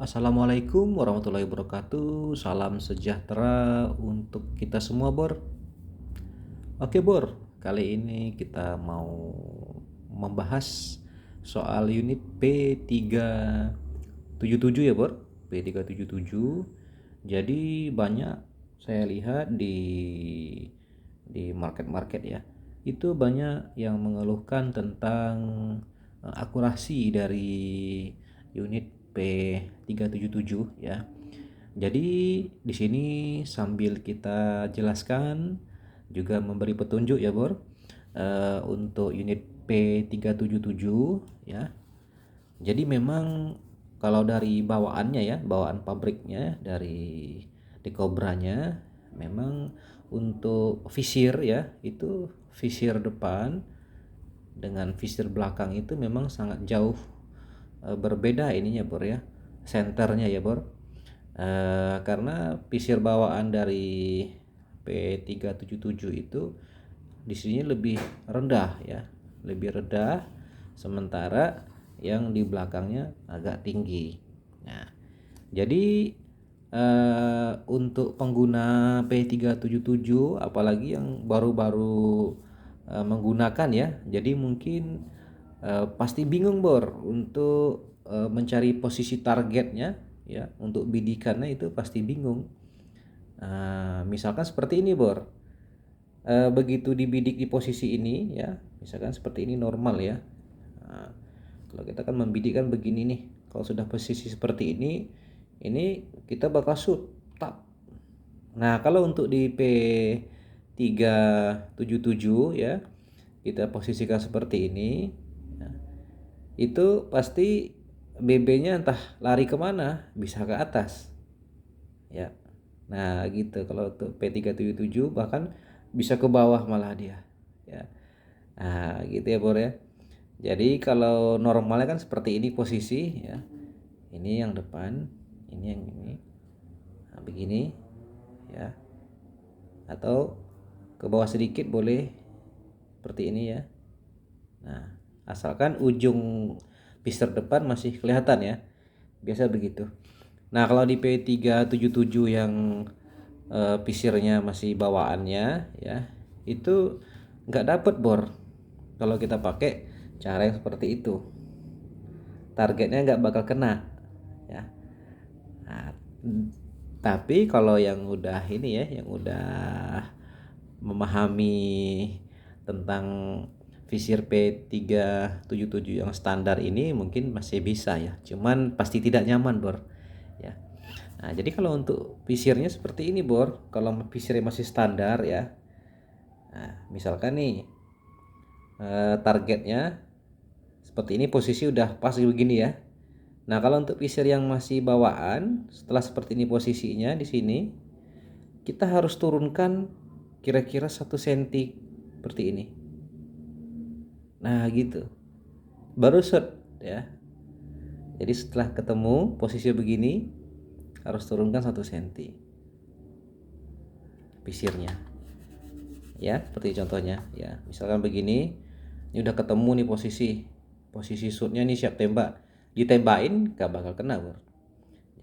Assalamualaikum warahmatullahi wabarakatuh. Salam sejahtera untuk kita semua, Bor. Oke, Bor. Kali ini kita mau membahas soal unit P377 ya, Bor. P377. Jadi banyak saya lihat di market-market ya. Itu banyak yang mengeluhkan tentang akurasi dari unit P377 ya. Jadi di sini sambil kita jelaskan juga memberi petunjuk ya Bor, untuk unit P377 ya. Jadi memang kalau dari bawaannya ya, bawaan pabriknya dari Decobranya memang untuk visir ya, itu visir depan dengan visir belakang itu memang sangat jauh berbeda ininya Bor ya. Senternya ya Bor. Karena visir bawaan dari P377 itu di sini lebih rendah ya, lebih rendah, sementara yang di belakangnya agak tinggi. Nah, jadi untuk pengguna P377 apalagi yang baru-baru menggunakan ya, jadi mungkin pasti bingung Bor untuk mencari posisi targetnya ya, untuk bidikannya itu pasti bingung. Misalkan seperti ini Bor, begitu dibidik di posisi ini ya, misalkan seperti ini normal ya. Nah, kalau kita kan membidik kan begini nih, kalau sudah posisi seperti ini kita bakal shoot tap. Nah kalau untuk di P377 ya, kita posisikan seperti ini ya, itu pasti BB-nya entah lari kemana, bisa ke atas ya. Nah gitu, kalau untuk P377 bahkan bisa ke bawah malah dia ya. Nah gitu ya Bor ya. Jadi kalau normalnya kan seperti ini posisi ya, ini yang depan, ini yang ini, nah, begini ya, atau ke bawah sedikit boleh seperti ini ya. Nah asalkan ujung piston depan masih kelihatan ya, biasa begitu. Nah kalau di P377 yang pisirnya masih bawaannya ya, itu nggak dapet Bor kalau kita pakai cara yang seperti itu, targetnya nggak bakal kena ya. Nah, tapi kalau yang udah ini ya, yang udah memahami tentang visir P377 yang standar ini mungkin masih bisa ya, cuman pasti tidak nyaman Bor ya. Nah jadi kalau untuk visirnya seperti ini Bor, kalau visirnya masih standar ya, nah misalkan nih targetnya seperti ini, posisi udah pas begini ya. Nah kalau untuk visir yang masih bawaan, setelah seperti ini posisinya di sini, kita harus turunkan kira-kira 1 cm seperti ini. Nah gitu, baru set ya. Jadi setelah ketemu posisi begini, harus turunkan 1 cm visirnya ya, seperti contohnya ya. Misalkan begini, ini udah ketemu nih posisi shootnya nih, siap tembak, ditembakin gak bakal kena Bro.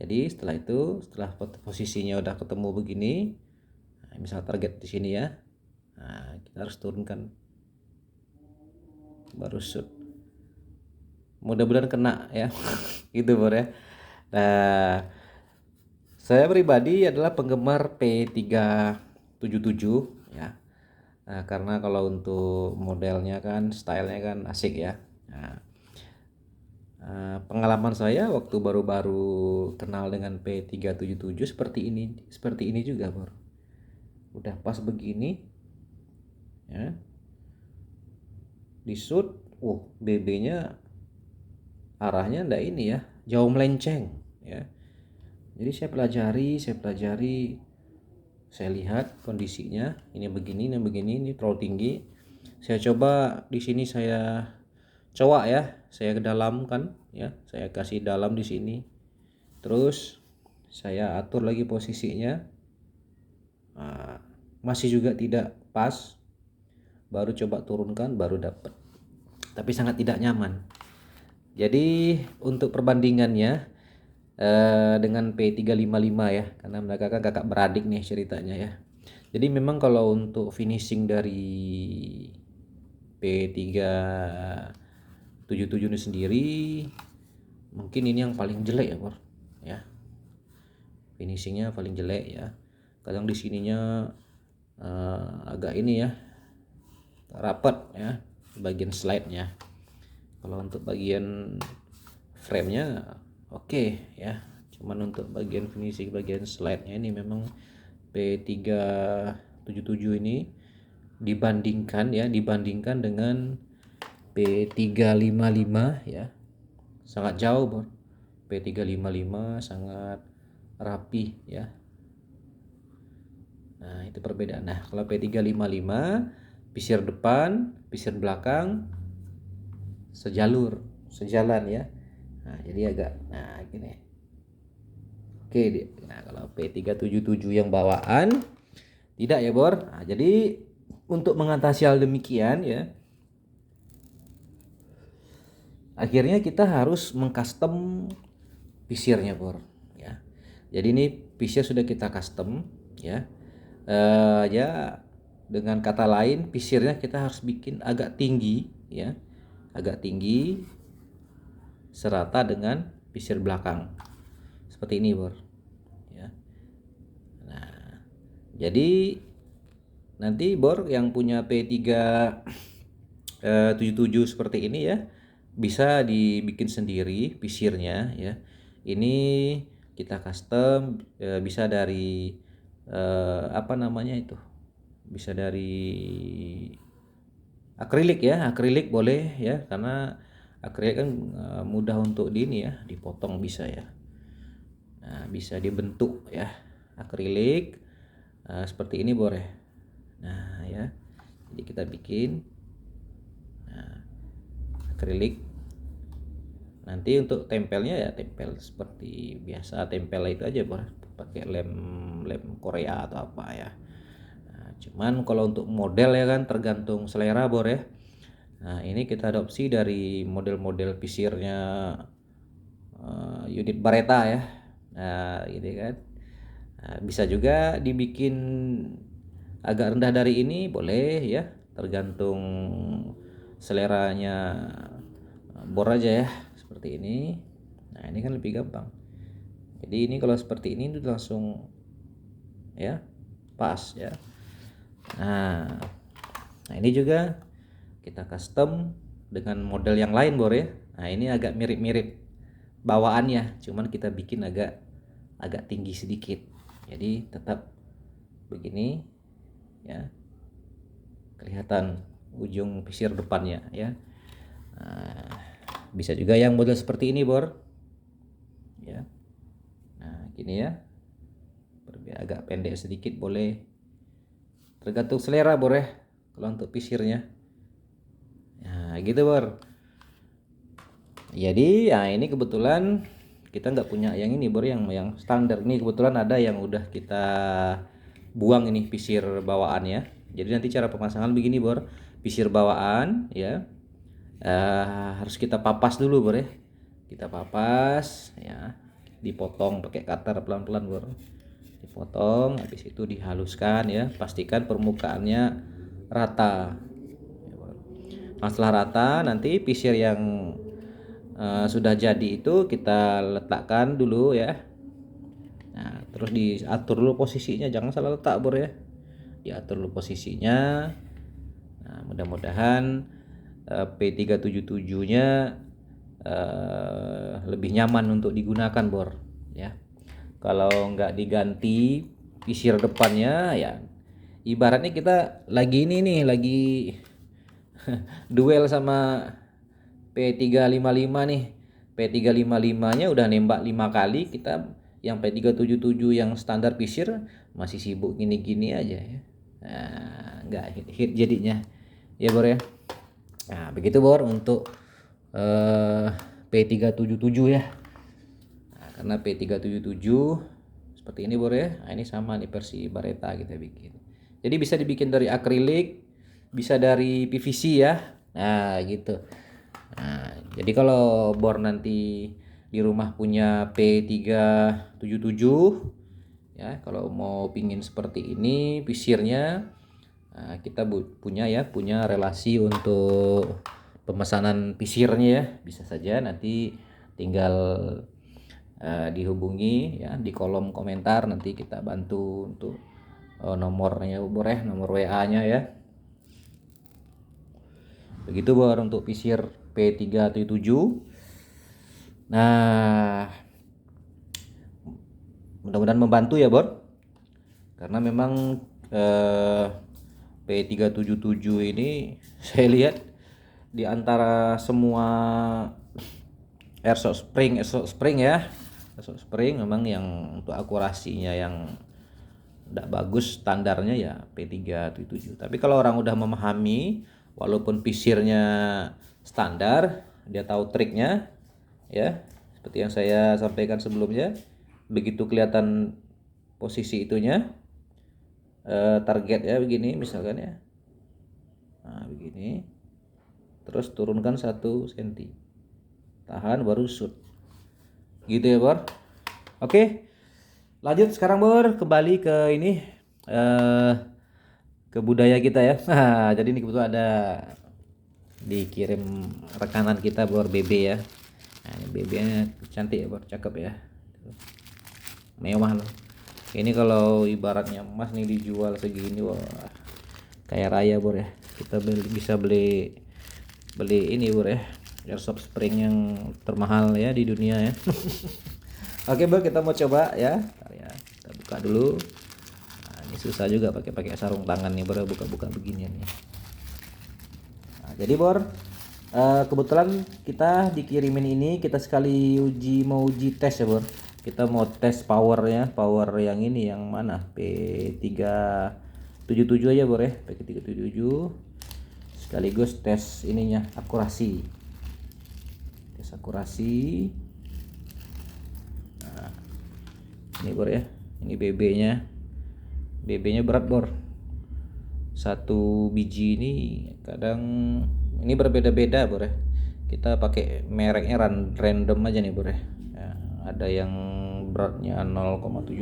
Jadi setelah itu, setelah posisinya udah ketemu begini, nah, misal target di sini ya, nah, kita harus turunkan baru shoot, mudah-mudahan kena ya. Gitu Bro ya. Nah saya pribadi adalah penggemar P377 ya. Nah, karena kalau untuk modelnya kan, stylenya kan asik ya. Nah, pengalaman saya waktu baru-baru kenal dengan P377 seperti ini juga Bro. Udah pas begini ya, di shoot, BB-nya arahnya ndak ini ya, jauh melenceng ya. Jadi saya pelajari, saya lihat kondisinya, ini begini, ini terlalu tinggi. Saya coba di sini, saya coba ya, saya ke dalam kan ya, saya kasih dalam di sini. Terus saya atur lagi posisinya. Nah, masih juga tidak pas. Baru coba turunkan, baru dapat. Tapi sangat tidak nyaman. Jadi untuk perbandingannya, dengan P355 ya, karena mereka kan kakak beradik nih ceritanya ya. Jadi memang kalau untuk finishing dari P377 ini sendiri mungkin ini yang paling jelek ya Bor ya, finishingnya paling jelek ya. Kadang di sininya agak ini ya, rapat ya bagian slide-nya. Kalau untuk bagian frame-nya oke ya, cuman untuk bagian finishing bagian slide-nya ini memang P377 ini dibandingkan dengan P355 ya, sangat jauh Bor. P355 sangat rapi ya. Nah, itu perbedaan. Nah, kalau P355 pisir depan, pisir belakang sejalan ya. Nah, jadi agak gini. Oke, nah kalau P377 yang bawaan tidak ya, Bor. Nah, jadi untuk mengatasi hal demikian ya, akhirnya kita harus mengcustom pisirnya, Bor ya. Jadi ini pisir sudah kita custom ya. Ya dengan kata lain pisirnya kita harus bikin agak tinggi ya, agak tinggi serata dengan pisir belakang seperti ini Bor ya. Nah jadi nanti Bor yang punya P377 seperti ini ya, bisa dibikin sendiri pisirnya ya. Ini kita custom, bisa dari apa namanya itu, bisa dari akrilik ya, akrilik boleh ya, karena akrilik kan mudah untuk dipotong bisa ya. Nah, bisa dibentuk ya akrilik seperti ini boleh. Nah ya, jadi kita bikin akrilik. Nanti untuk tempelnya ya tempel seperti biasa, tempel itu aja Bor, pakai lem Korea atau apa ya. Nah, cuman kalau untuk model ya kan tergantung selera Bor ya. Nah, ini kita adopsi dari model-model pisirnya unit Baretta ya. Nah, ini kan. Nah, bisa juga dibikin agak rendah dari ini boleh ya, tergantung seleranya Bor aja ya, seperti ini. Nah, ini kan lebih gampang. Jadi ini kalau seperti ini itu langsung ya pas ya. Nah ini juga kita custom dengan model yang lain Bor ya. Nah ini agak mirip-mirip bawaannya, cuman kita bikin agak tinggi sedikit. Jadi tetap begini ya, kelihatan ujung pisir depannya ya. Nah, bisa juga yang model seperti ini Bor ya. Nah gini ya, agak pendek sedikit boleh, tergantung selera Bor ya kalau untuk pisirnya. Nah gitu Bor. Jadi ya ini kebetulan kita nggak punya yang ini Bor, yang standar. Ini kebetulan ada yang udah kita buang ini pisir bawaannya. Jadi nanti cara pemasangan begini Bor, pisir bawaan ya harus kita papas dulu Bor ya. Kita papas ya, dipotong pakai cutter pelan-pelan Bor. Dipotong, habis itu dihaluskan ya, pastikan permukaannya rata. Nah, setelah rata nanti pisir yang sudah jadi itu kita letakkan dulu ya. Nah, terus diatur dulu posisinya, jangan salah letak Bor ya. Diatur dulu posisinya. Nah, mudah-mudahan P377-nya lebih nyaman untuk digunakan Bor ya. Kalau nggak diganti pisir depannya ya, ibaratnya kita lagi ini nih, lagi duel sama P355 nih. P355-nya udah nembak 5 kali, kita yang P377 yang standar pisir masih sibuk gini-gini aja ya. Nah, nggak hit jadinya ya Bor ya. Nah begitu Bor untuk P377 ya. Nah, karena P377 seperti ini Bor ya. Nah, ini sama nih versi Baretta kita bikin. Jadi bisa dibikin dari akrilik, bisa dari PVC ya. Nah gitu. Nah jadi kalau Bor nanti di rumah punya P377 ya, kalau mau pingin seperti ini pisirnya, nah, kita punya relasi untuk pemesanan pisirnya ya, bisa saja nanti tinggal dihubungi ya di kolom komentar, nanti kita bantu untuk nomornya Bor ya, nomor WA-nya ya. Begitu Bor untuk pisir P377. Nah, mudah-mudahan membantu ya Bor. Karena memang P377 ini saya lihat di antara semua airsoft spring ya, airsoft spring memang yang untuk akurasinya yang tidak bagus, standarnya ya P377. Tapi kalau orang udah memahami, walaupun pisirnya standar, dia tahu triknya ya, seperti yang saya sampaikan sebelumnya, begitu kelihatan posisi itunya, target ya begini misalkan ya, nah begini, terus turunkan 1 cm, tahan baru shoot gitu ya Bor. Oke, lanjut sekarang Bor, kembali ke ini, ke budaya kita ya. Nah, jadi ini kebetulan ada dikirim rekanan kita Bor, BB ya. Nah, ini BB-nya cantik ya Bor, cakep ya, mewah loh. Ini kalau ibaratnya emas nih dijual segini, wah kayak raya Bor ya. Kita bisa beli ini Bor ya, airsoft spring yang termahal ya di dunia ya. Oke Bor, kita mau coba ya. Bentar ya, kita buka dulu. Nah, ini susah juga pakai sarung tangan nih Bor, buka-buka beginian nih. Nah, jadi Bor, kebetulan kita dikirimin ini, kita sekali mau uji tes ya Bor. Kita mau tes powernya, power yang ini yang mana, P377 aja Bor ya, P377, sekaligus tes ininya, akurasi, tes akurasi. Nah, ini Bor ya, ini BB nya berat Bor, 1 biji ini kadang ini berbeda-beda Bor ya. Kita pakai mereknya random aja nih Bor ya. Ada yang beratnya 0,70,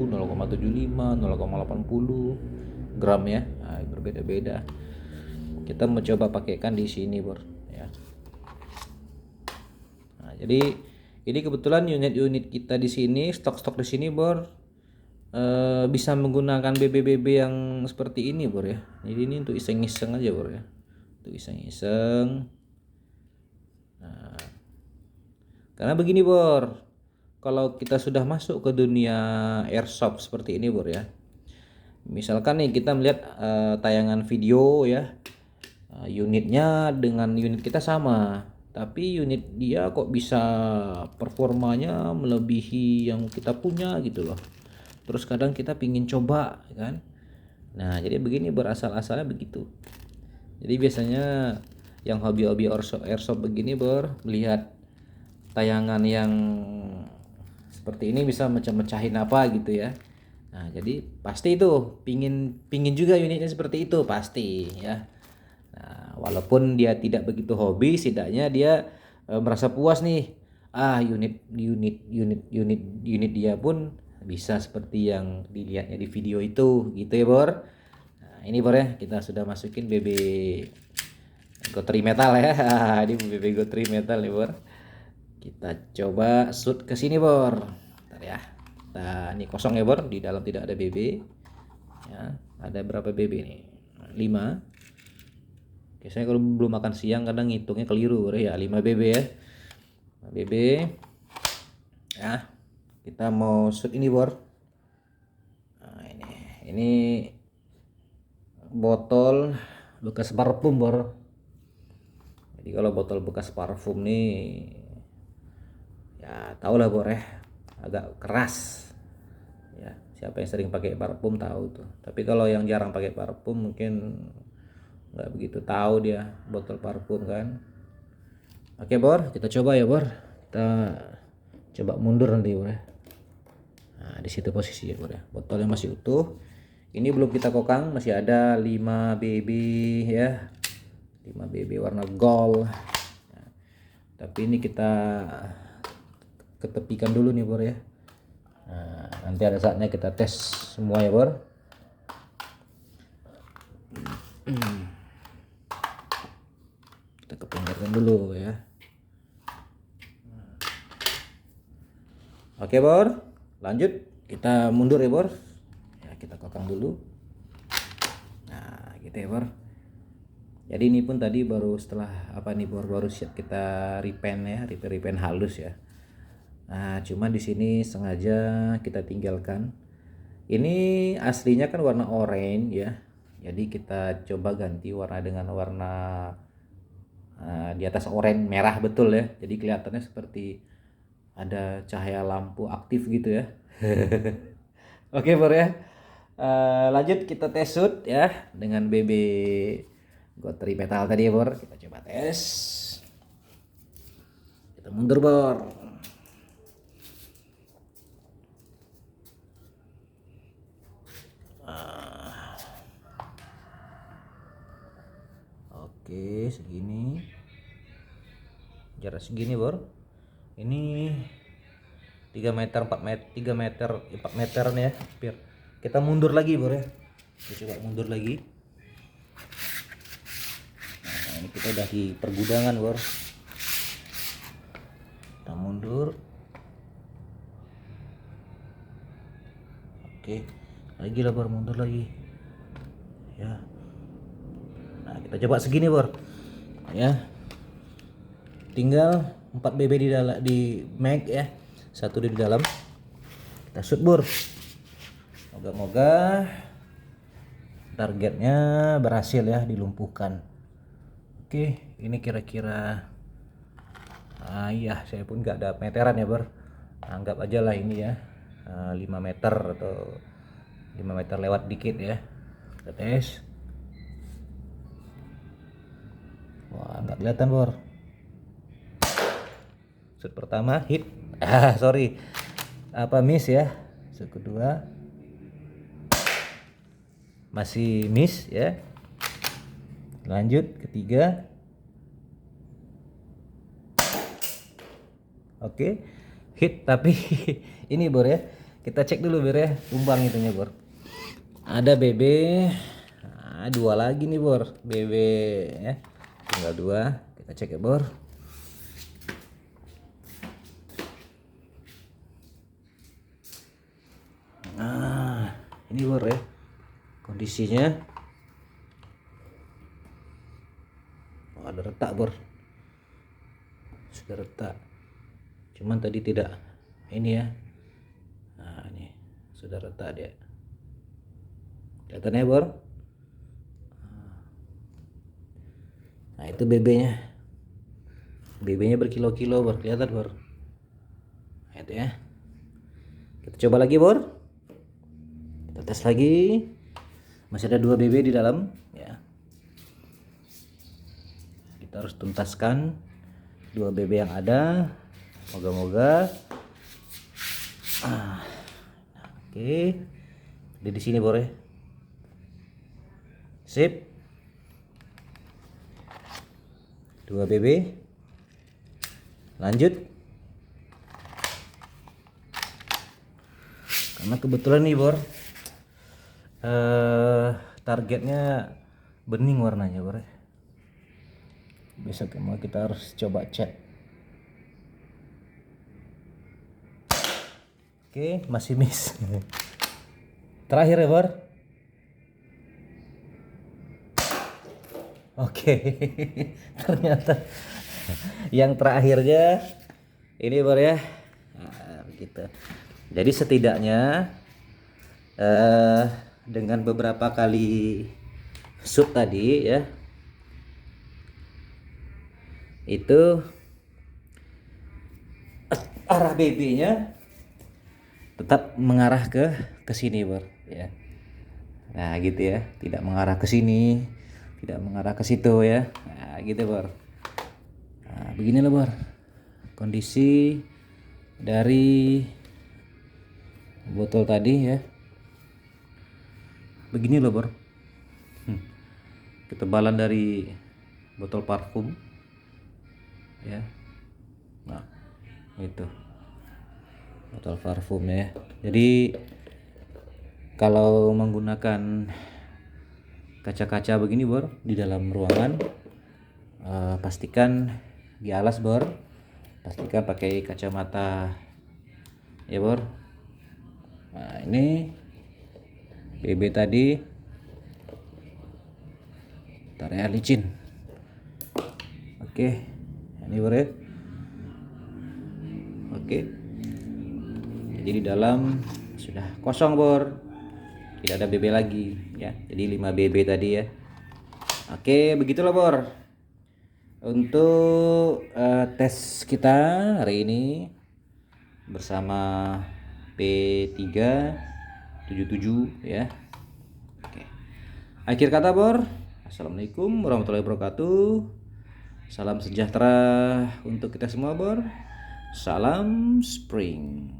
0,75, 0,80 gram ya. Nah, berbeda-beda. Kita mau coba pakaikan di sini Bor ya. Nah, jadi ini kebetulan unit-unit kita di sini, stok-stok di sini Bor, bisa menggunakan BB-BB yang seperti ini Bor ya. Jadi ini untuk iseng-iseng aja Bor ya, untuk iseng-iseng. Nah, karena begini Bor, kalau kita sudah masuk ke dunia airsoft seperti ini Bor ya, misalkan nih kita melihat tayangan video ya, unitnya dengan unit kita sama, tapi unit dia kok bisa performanya melebihi yang kita punya gitu loh. Terus kadang kita pingin coba kan. Nah jadi begini berasal-asalnya begitu. Jadi biasanya yang hobi-hobi airsoft begini Bor, melihat tayangan yang seperti ini bisa mecah-mecahin apa gitu ya. Nah jadi pasti itu pingin juga unitnya seperti itu pasti ya. Nah, walaupun dia tidak begitu hobi, setidaknya dia merasa puas nih. Unit dia pun bisa seperti yang dilihatnya di video itu, gitu ya Bor. Nah, ini Bor ya, kita sudah masukin BB Gotri metal ya. Ini BB Gotri metal nih Bor. Kita coba shoot ke sini Bor. Bentar ya. Nah, ini kosong ya Bor, di dalam tidak ada BB. Ya, ada berapa BB nih? 5. Oke, saya kalau belum makan siang kadang ngitungnya keliru Bor ya, 5 BB ya. 5 BB. Ya, kita mau shoot ini Bor. Nah, ini botol bekas parfum Bor. Jadi kalau botol bekas parfum nih ya tau lah Bor ya, agak keras ya. Siapa yang sering pakai parfum tahu tuh. Tapi kalau yang jarang pakai parfum mungkin nggak begitu tahu dia botol parfum kan. Oke Bor, kita coba ya Bor. Kita coba mundur nanti Bor ya. Nah, di situ posisi ya Bor ya. Botolnya masih utuh. Ini belum kita kokang, masih ada 5 BB ya. 5 BB warna gold. Nah, tapi ini kita ketepikan dulu nih bor ya. Nah, nanti ada saatnya kita tes semua ya bor. Kita kepinggirkan dulu ya. Oke bor, lanjut kita mundur ya bor. Ya, kita kokang dulu. Nah gitu ya bor. Jadi ini pun tadi baru setelah apa nih bor, baru siap kita repaint ya, repaint halus ya. Nah cuman di sini sengaja kita tinggalkan. Ini aslinya kan warna oranye ya. Jadi kita coba ganti warna dengan warna di atas oranye merah betul ya. Jadi kelihatannya seperti ada cahaya lampu aktif gitu ya. Oke bor ya. Lanjut kita tes shoot ya dengan BB Gotri Metal tadi ya bor. Kita coba tes. Kita mundur bor. Oke segini. Jarak segini bor. Ini 3 meter 4 meter 3 meter 4 meter nih ya. Biar kita mundur lagi bor ya. Kita coba mundur lagi. Nah, ini kita udah di pergudangan bor. Kita mundur. Oke, lagi lah bor, mundur lagi. Ya. Nah, kita coba segini bor. Ya. Tinggal 4 BB di dalam di mag ya. Satu di dalam. Kita shoot bor. Moga-moga targetnya berhasil ya dilumpuhkan. Oke, ini kira-kira iya, saya pun nggak ada meteran ya bor. Anggap aja lah ini ya 5 meter atau 5 meter lewat dikit ya. Kita tes. Wah, nggak kelihatan bor. Shoot pertama hit. Sorry. Apa miss ya. Shoot kedua masih miss ya. Lanjut ketiga. Oke. Hit tapi ini bor ya. Kita cek dulu bor ya, tumbang itunya bor. Ada BB. Nah, 2 lagi nih bor. BB ya. Tinggal 2. Kita cek ya bor. Nah, ini bor ya. Kondisinya ada retak bor. Sudah retak. Cuman tadi tidak ini ya. Nah, ini sudah retak dia. Kelihatan ya bor. Nah, itu BB-nya. BB-nya berkilo-kilo bor, kelihatan bor. Nah, itu ya. Kita coba lagi bor. Kita tes lagi. Masih ada 2 BB di dalam ya. Kita harus tuntaskan 2 BB yang ada. Moga-moga. Oke. Di sini bor ya. Sip. 2 BB. Lanjut. Karena kebetulan nih bor, targetnya bening warnanya bor. Besok kita harus coba cek. Oke, masih miss. Terakhir ya bor. Oke. Ternyata yang terakhirnya ini bor ya. Nah, begitu. Jadi setidaknya dengan beberapa kali shoot tadi ya, itu arah BB-nya tetap mengarah ke sini bor ya. Nah gitu ya, tidak mengarah ke sini, tidak mengarah ke situ ya. Nah gitu bor. Nah beginilah bor kondisi dari botol tadi ya. Begini loh bor, ketebalan dari botol parfum ya. Nah itu botol parfum ya. Jadi kalau menggunakan kaca-kaca begini bor di dalam ruangan, pastikan di alas bor, pastikan pakai kacamata ya bor. Nah ini BB tadi area licin. Oke, ini bor ya. Oke, jadi di dalam sudah kosong bor, tidak ada BB lagi ya. Jadi 5 BB tadi ya. Oke, begitulah bor untuk tes kita hari ini bersama P377 ya. Oke. Akhir kata bor, assalamualaikum warahmatullahi wabarakatuh. Salam sejahtera untuk kita semua bor. Salam Spring.